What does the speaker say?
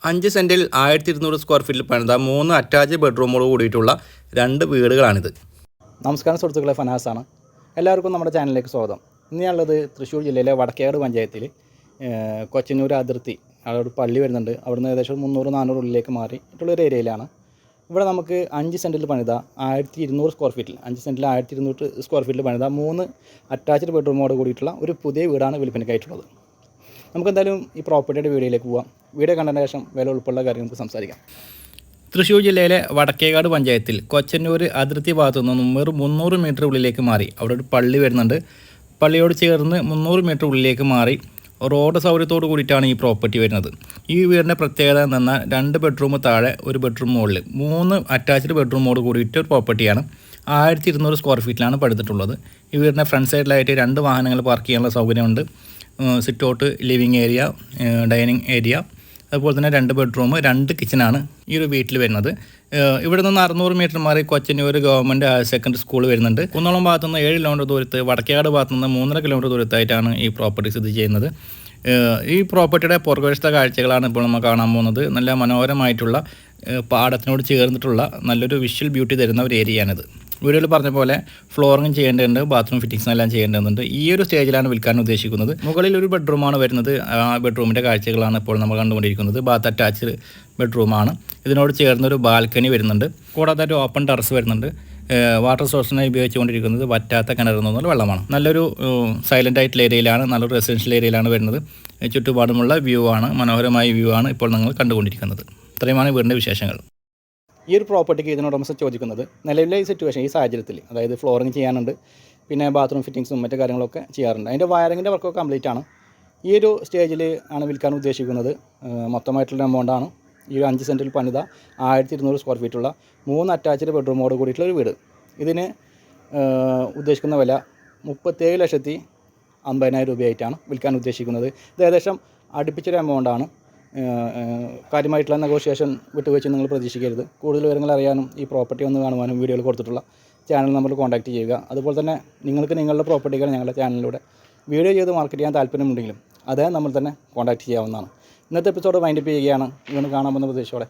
5 സെൻറ്റിൽ 1200 square ഫീറ്റിൽ പണിത 3 attached ബെഡ്റൂമോട് കൂടിയിട്ടുള്ള 2 വീടുകളാണിത്. നമസ്കാരം സുഹൃത്തുക്കളെ, ഫനാസാണ്. എല്ലാവർക്കും നമ്മുടെ ചാനലിലേക്ക് സ്വാഗതം. ഇന്ന് ഞാനുള്ളത് തൃശ്ശൂർ ജില്ലയിലെ വടക്കേകാട് പഞ്ചായത്തിൽ കൊച്ചന്നൂർ അതിർത്തി, അവിടെ ഒരു പള്ളി വരുന്നുണ്ട്. അവിടുന്ന് ഏകദേശം 300-400 ഉള്ളിലേക്ക് മാറിയിട്ടുള്ളൊരു ഏരിയയിലാണ്. ഇവിടെ നമുക്ക് 5 സെൻറ്റിൽ പണിത 1200 സ്ക്വയർ ഫീറ്റിൽ 5 സെൻറ്റിൽ 1200 സ്ക്വയർ ഫീറ്റിൽ പണിത 3 അറ്റാച്ച്ഡ് ബെഡ്റൂമോട് കൂടിയിട്ടുള്ള ഒരു പുതിയ വീടാണ് വിൽപ്പനയ്ക്കായിട്ടുള്ളത്. നമുക്കെന്തായാലും ഈ പ്രോപ്പർട്ടിയുടെ വീഡിയോയിലേക്ക് പോകാം. വീഡിയോ കണ്ടതിന് ശേഷം വില ഉൾപ്പെടെയുള്ള കാര്യം നമുക്ക് സംസാരിക്കാം. തൃശ്ശൂർ ജില്ലയിലെ വടക്കേകാട് പഞ്ചായത്തിൽ കൊച്ചന്നൂർ അതിർത്തി ഭാഗത്തു നിന്നും 300 മീറ്റർ ഉള്ളിലേക്ക് മാറി അവിടെ ഒരു പള്ളി വരുന്നുണ്ട്. പള്ളിയോട് ചേർന്ന് 300 മീറ്റർ ഉള്ളിലേക്ക് മാറി റോഡ് സൗകര്യത്തോട് കൂടിയിട്ടാണ് ഈ പ്രോപ്പർട്ടി വരുന്നത്. ഈ വീടിൻ്റെ പ്രത്യേകത എന്ന് പറഞ്ഞാൽ 2 ബെഡ്റൂം താഴെ, 1 ബെഡ്റൂം മുകളിൽ, 3 അറ്റാച്ച്ഡ് ബെഡ്റൂമോട് കൂടിയിട്ട് ഒരു പ്രോപ്പർട്ടിയാണ്. 1200 സ്ക്വയർ ഫീറ്റിലാണ് പടുത്തിട്ടുള്ളത്. ഈ വീടിൻ്റെ ഫ്രണ്ട് സൈഡിലായിട്ട് 2 വാഹനങ്ങൾ പാർക്ക് ചെയ്യാനുള്ള സൗകര്യമുണ്ട്. Sit out, living area, dining area, അതുപോലെ തന്നെ 2 ബെഡ്റൂം, 2 കിച്ചനാണ് ഈ ഒരു വീട്ടിൽ വരുന്നത്. ഇവിടെ നിന്ന് 600 മീറ്റർ മാറി Kochannur government higher secondary school വരുന്നുണ്ട്. കുന്നോളം ഭാഗത്തു നിന്ന് 7 കിലോമീറ്റർ ദൂരത്ത്, വടക്കേകാട് ഭാഗത്തു നിന്ന് 3.5 കിലോമീറ്റർ ദൂരത്തായിട്ടാണ് ഈ പ്രോപ്പർട്ടി സ്ഥിതി ചെയ്യുന്നത്. ഈ പ്രോപ്പർട്ടിയുടെ പുറകുവശത്തെ കാഴ്ചകളാണ് ഇപ്പോൾ നമ്മൾ കാണാൻ പോകുന്നത്. നല്ല മനോഹരമായിട്ടുള്ള പാടത്തിനോട് ചേർന്നിട്ടുള്ള നല്ലൊരു വിഷ്വൽ ബ്യൂട്ടി തരുന്ന ഒരു ഏരിയയാണിത്. വീഡിയോയിൽ പറഞ്ഞ പോലെ ഫ്ലോറിങ് ചെയ്യേണ്ടതുണ്ട്, ബാത്റൂം ഫിറ്റിങ്സ് എല്ലാം ചെയ്യേണ്ടതുണ്ട്. ഈ ഒരു സ്റ്റേജിലാണ് വിൽക്കാൻ ഉദ്ദേശിക്കുന്നത്. മുകളിൽ ഒരു ബെഡ്റൂമാണ് വരുന്നത്. ആ ബെഡ്റൂമിൻ്റെ കാഴ്ചകളാണ് ഇപ്പോൾ നമ്മൾ കണ്ടുകൊണ്ടിരിക്കുന്നത്. ബാത്ത് അറ്റാച്ച്ഡ് ബെഡ്റൂമാണ്. ഇതിനോട് ചേർന്നൊരു ബാൽക്കണി വരുന്നുണ്ട്. കൂടാതെ ഒരു ഓപ്പൺ ടെറസ് വരുന്നുണ്ട്. വാട്ടർ സോഴ്സിനായി ഉപയോഗിച്ചുകൊണ്ടിരിക്കുന്നത് വറ്റാത്ത കിണറിൽ നിന്നുള്ള വെള്ളമാണ്. നല്ലൊരു സൈലൻ്റ് ആയിട്ടുള്ള ഏരിയയിലാണ്, നല്ലൊരു റെസിഡൻഷ്യൽ ഏരിയയിലാണ് വരുന്നത്. ചുറ്റുപാടുമുള്ള വ്യൂ ആണ്, മനോഹരമായ വ്യൂ ആണ് ഇപ്പോൾ നിങ്ങൾ കണ്ടുകൊണ്ടിരിക്കുന്നത്. ഇത്രയുമാണ് വീടിൻ്റെ വിശേഷങ്ങൾ. ഈ ഒരു പ്രോപ്പർട്ടിക്ക് ഇതിനോടമസ്ഥ ചോദിക്കുന്നത് നിലവിലെ ഈ സിറ്റുവേഷൻ, ഈ സാഹചര്യത്തിൽ, അതായത് ഫ്ലോറിങ് ചെയ്യാനുണ്ട്, പിന്നെ ബാത്റൂം ഫിറ്റിങ്സും മറ്റു കാര്യങ്ങളൊക്കെ ചെയ്യാറുണ്ട്. അതിൻ്റെ വയറിങ്ങിൻ്റെ വർക്കൊക്കെ കംപ്ലീറ്റ് ആണ്. ഈ ഒരു സ്റ്റേജിൽ ആണ് വിൽക്കാൻ ഉദ്ദേശിക്കുന്നത്. മൊത്തമായിട്ടുള്ള എമൗണ്ടാണ്. ഈ ഒരു 5 സെൻറ്റിൽ പണിത 1200 സ്ക്വയർ ഫീറ്റുള്ള 3 അറ്റാച്ച്ഡ് ബെഡ്റൂമോട് കൂടിയിട്ടുള്ള ഒരു വീട്. ഇതിന് ഉദ്ദേശിക്കുന്ന വില 37,50,000 രൂപയായിട്ടാണ് വിൽക്കാൻ ഉദ്ദേശിക്കുന്നത്. ഇത് ഏകദേശം അടുപ്പിച്ചൊരു എമൗണ്ടാണ്. കാര്യമായിട്ടുള്ള നെഗോഷിയേഷൻ വിട്ടുവെച്ച് നിങ്ങൾ പ്രതീക്ഷിക്കരുത്. കൂടുതൽ വിവരങ്ങൾ അറിയാനും ഈ പ്രോപ്പർട്ടി ഒന്ന് കാണുവാനും വീഡിയോയിൽ കൊടുത്തിട്ടുള്ള ചാനൽ നമ്പർ കോൺടാക്റ്റ് ചെയ്യുക. അതുപോലെ തന്നെ നിങ്ങൾക്ക് നിങ്ങളുടെ പ്രോപ്പർട്ടികൾ ഞങ്ങളുടെ ചാനലിലൂടെ വീഡിയോ ചെയ്ത് മാർക്കറ്റ് ചെയ്യാൻ താല്പര്യമുണ്ടെങ്കിലും അതേ നമ്മൾ തന്നെ കോൺടാക്റ്റ് ചെയ്യാവുന്നതാണ്. ഇന്നത്തെ എപ്പിസോഡ് വൈൻഡപ്പ് ചെയ്യുകയാണ്. ഇതൊന്ന് കാണാൻ പോകുന്ന പ്രതീക്ഷയോടെ.